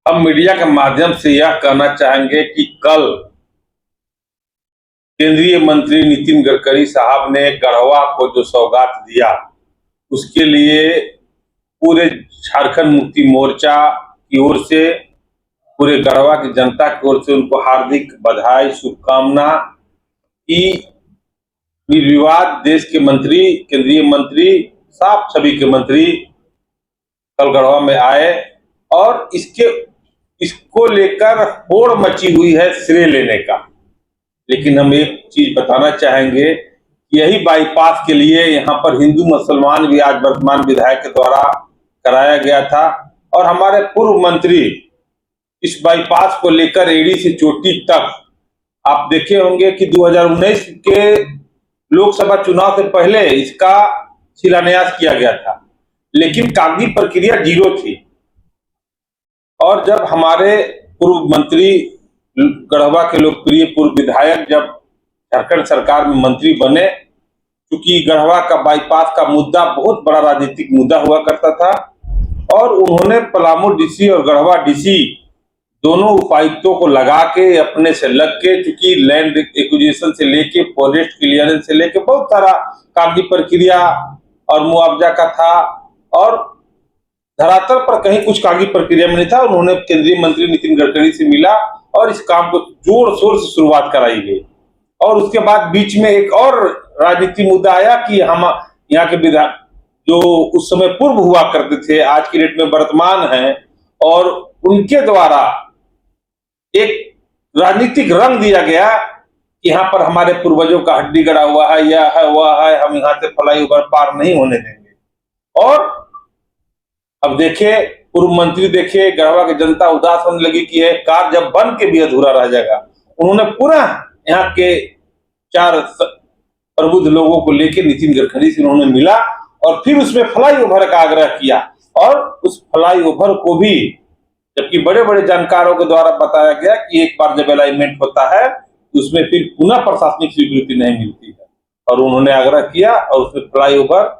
हम मीडिया के माध्यम से यह कहना चाहेंगे कि कल केंद्रीय मंत्री नितिन गडकरी साहब ने गढ़वा को जो सौगात दिया, उसके लिए पूरे झारखंड मुक्ति मोर्चा की ओर से, पूरे गढ़वा की जनता की ओर से उनको हार्दिक बधाई, शुभकामना कि निर्विवाद देश के मंत्री, केंद्रीय मंत्री, साफ छवि के मंत्री कल गढ़वा में आए और इसको लेकर होड़ मची हुई है श्रेय लेने का। लेकिन हम एक चीज बताना चाहेंगे कि यही बाईपास के लिए यहाँ पर हिंदू मुसलमान भी आज वर्तमान विधायक के द्वारा कराया गया था और हमारे पूर्व मंत्री इस बाईपास को लेकर एड़ी से चोटी तक आप देखे होंगे कि 2019 के लोकसभा चुनाव से पहले इसका शिलान्यास किया गया था, लेकिन कागजी प्रक्रिया जीरो थी। और जब हमारे पूर्व मंत्री, गढ़वा के लोकप्रिय पूर्व विधायक जब झारखंड सरकार में मंत्री बने, क्योंकि गढ़वा का बाईपास का मुद्दा बहुत बड़ा राजनीतिक मुद्दा हुआ करता था और उन्होंने पलामू डीसी और गढ़वा डीसी दोनों उपायुक्तों को लगा के अपने से लग के, चूंकि लैंड एक्विजिशन से लेके फॉरेस्ट क्लियरेंस से लेके बहुत सारा कागजी प्रक्रिया और मुआवजा का था और धरातल पर कहीं कुछ कागजी प्रक्रिया में नहीं था। उन्होंने केंद्रीय मंत्री नितिन गडकरी से मिला और इस काम को जोर शोर से शुरुआत कराई गई। और उसके बाद बीच में एक और राजनीतिक मुद्दा आया कि हम यहाँ के विधायक जो उस समय पूर्व हुआ करते थे, आज की डेट में वर्तमान हैं, और उनके द्वारा एक राजनीतिक रंग दिया गया कि यहाँ पर हमारे पूर्वजों का हड्डी गड़ा हुआ है, यह है वह है, हम यहाँ से फ्लाईओवर पार नहीं होने देंगे। और अब देखे पूर्व मंत्री, देखे गढ़वा की जनता उदास होने लगी कि यह कार्य जब बन के भी अधूरा रह जाएगा। उन्होंने पुनः यहाँ के 4 प्रबुद्ध लोगों को लेकर नितिन गडकरी से उन्होंने मिला और फिर उसमें फ्लाईओवर का आग्रह किया और उस फ्लाईओवर को भी, जबकि बड़े बड़े जानकारों के द्वारा बताया गया कि एक बार जब अलाइनमेंट होता है तो उसमें फिर पुनः प्रशासनिक स्वीकृति नहीं मिलती है, और उन्होंने आग्रह किया और उसमें फ्लाईओवर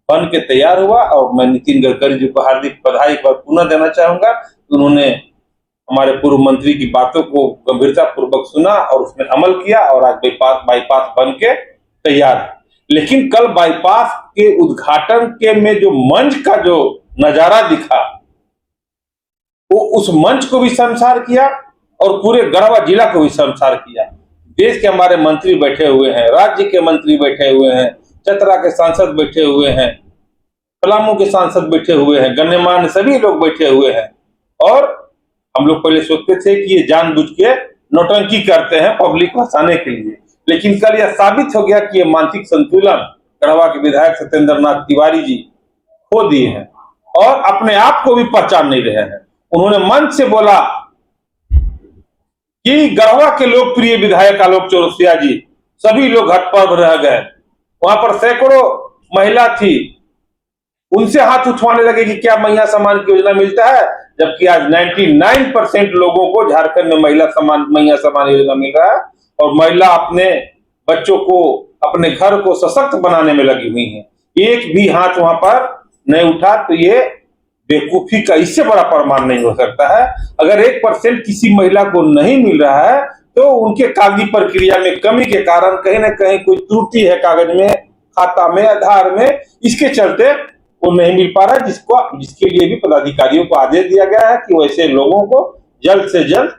बन के तैयार हुआ। और मैं नितिन गडकरी जी को हार्दिक बधाई पर पुनः देना चाहूंगा। उन्होंने हमारे पूर्व मंत्री की बातों को गंभीरता पूर्वक सुना और उसमें अमल किया और आज बाईपास बन के तैयार है। लेकिन कल बाईपास के उद्घाटन के में जो मंच का जो नजारा दिखा, वो उस मंच को भी शर्मसार किया और पूरे गढ़वा जिला को भी शर्मसार किया। देश के हमारे मंत्री बैठे हुए हैं, राज्य के मंत्री बैठे हुए हैं, चतरा के सांसद बैठे हुए हैं, पलामू के सांसद बैठे हुए हैं, गण्यमान्य सभी लोग बैठे हुए हैं। और हम लोग पहले सोचते थे कि ये जानबूझ के नौटंकी करते हैं पब्लिक को हंसाने के लिए, लेकिन कल यह साबित हो गया कि ये मानसिक संतुलन गढ़वा के विधायक सत्येंद्र नाथ तिवारी जी खो दिए हैं और अपने आप को भी पहचान नहीं रहे हैं। उन्होंने मंच से बोला कि गढ़वा के लोकप्रिय विधायक आलोक चौरसिया जी, सभी लोग हटपर्व रह गए। वहां पर सैकड़ों महिला थी, उनसे हाथ उठवाने लगे कि क्या मैया सम्मान की योजना मिलता है, जबकि आज 99% लोगों को झारखंड में मैया सम्मान योजना मिल रहा है और महिला अपने बच्चों को, अपने घर को सशक्त बनाने में लगी हुई है। एक भी हाथ वहां पर नहीं उठा, तो ये बेवकूफी का इससे बड़ा प्रमाण नहीं हो सकता है। अगर 1% किसी महिला को नहीं मिल रहा है तो उनके कागजी प्रक्रिया में कमी के कारण कहीं ना कहीं कोई त्रुटि है कागज में, खाता में, आधार में, इसके चलते वो नहीं मिल पा रहा है, जिसके लिए भी पदाधिकारियों को आदेश दिया गया है कि वैसे लोगों को जल्द से जल्द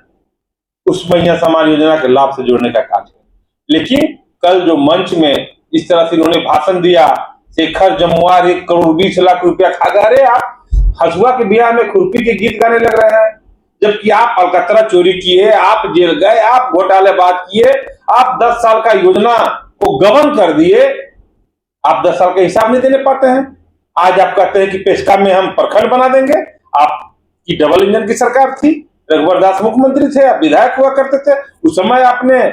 उस मैया सम्मान योजना के लाभ से जोड़ने का कार्य है। लेकिन कल जो मंच में इस तरह से उन्होंने भाषण दिया, शेखर जमुआर 1 करोड़ 20 लाख रुपया खा गए। अरे आप हसुआ के बियाह में खुरपी के गीत गाने लग रहे हैं, जबकि आप अलकतरा चोरी किए, आप जेल गए, आप घोटालेबाज किए, आप 10 साल का योजना को गबन कर दिए। आप 10 साल का हिसाब नहीं देने पाते हैं। आज आप कहते हैं कि पेशका में हम प्रखंड बना देंगे। आपकी डबल इंजन की सरकार थी, रघुवर दास मुख्यमंत्री थे, आप विधायक हुआ करते थे, उस समय आपने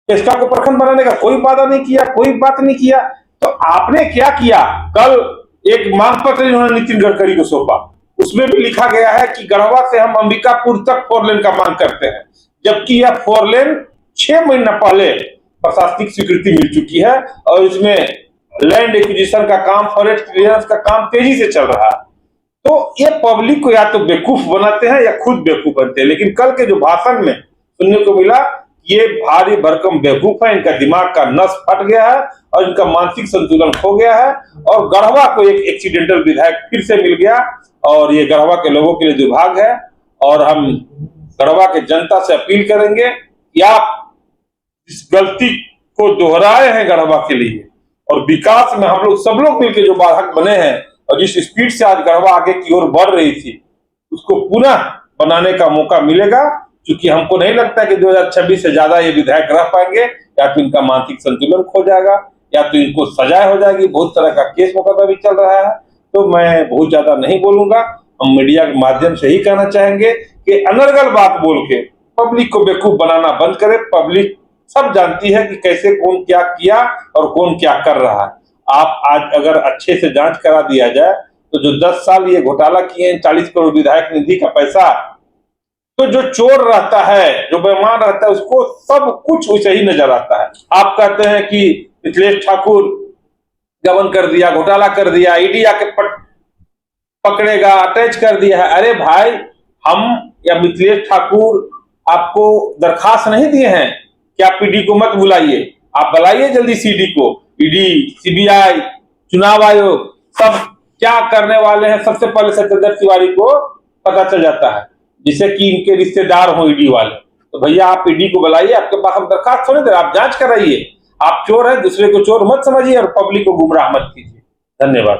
पेशका को प्रखंड बनाने का कोई वादा नहीं किया, कोई बात नहीं किया। तो आपने क्या किया? कल एक मांग पत्र इन्होंने नितिन गडकरी को सौंपा, उसमें भी लिखा गया है कि गढ़वा से हम अंबिकापुर तक 4 लेन का मांग करते हैं, जबकि यह 4 लेन 6 महीना पहले प्रशासनिक स्वीकृति मिल चुकी है और इसमें लैंड एक्विजिशन का काम, फॉरेस्ट क्लियरेंस का काम तेजी से चल रहा है। तो ये पब्लिक को या तो बेवकूफ बनाते हैं या खुद बेवकूफ बनते हैं। लेकिन कल के जो भाषण में सुनने को मिला, ये भारी भरकम बेवकूफ है, इनका दिमाग का नस फट गया है और इनका मानसिक संतुलन खो गया है। और गढ़वा को एक एक्सीडेंटल विधायक फिर से मिल गया और ये गढ़वा के लोगों के लिए दुर्भाग्य है। और हम गढ़वा के जनता से अपील करेंगे कि आप इस गलती को दोहराए हैं गढ़वा के लिए, और विकास में हम लोग सब लोग मिलकर जो बाधक बने हैं और जिस स्पीड से आज गढ़वा आगे की ओर बढ़ रही थी, उसको पुनः बनाने का मौका मिलेगा। क्योंकि हमको नहीं लगता कि 2026 से ज्यादा ये विधायक रह पाएंगे। या तो इनका मानसिक संतुलन खो जाएगा या तो इनको सजा हो जाएगी। बहुत तरह का केस मुकदमा भी चल रहा है। तो मैं बहुत ज्यादा नहीं बोलूंगा। हम मीडिया के माध्यम से ही कहना चाहेंगे कि अनर्गल बात बोल के पब्लिक को बेवकूफ बनाना बंद करे। पब्लिक सब जानती है कि कैसे कौन क्या किया और कौन क्या कर रहा है। आप आज अगर अच्छे से जांच करा दिया जाए तो जो 10 साल ये घोटाला किए हैं, 40 करोड़ विधायक निधि का पैसा, तो जो चोर रहता है, जो बेईमान रहता है, उसको सब कुछ वैसे ही नजर आता है। आप कहते हैं कि मिथिलेश ठाकुर गबन कर दिया, घोटाला कर दिया, ईडी आके पकड़ेगा, अटैच कर दिया है। अरे भाई, हम या मिथिलेश ठाकुर आपको दरखास्त नहीं दिए हैं कि आप ईडी को मत बुलाइए। आप बुलाइए जल्दी सीडी को। ईडी, सीबीआई, चुनाव आयोग सब क्या करने वाले हैं सबसे पहले सत्येंद्र तिवारी को पता चल जाता है, जिसे कि इनके रिश्तेदार हो ईडी वाले। तो भैया आप ईडी को बुलाइए, आपके पास हम दरखास्त थोड़ी देर, आप जांच कराइए। आप चोर है, दूसरे को चोर मत समझिए और पब्लिक को गुमराह मत कीजिए। धन्यवाद।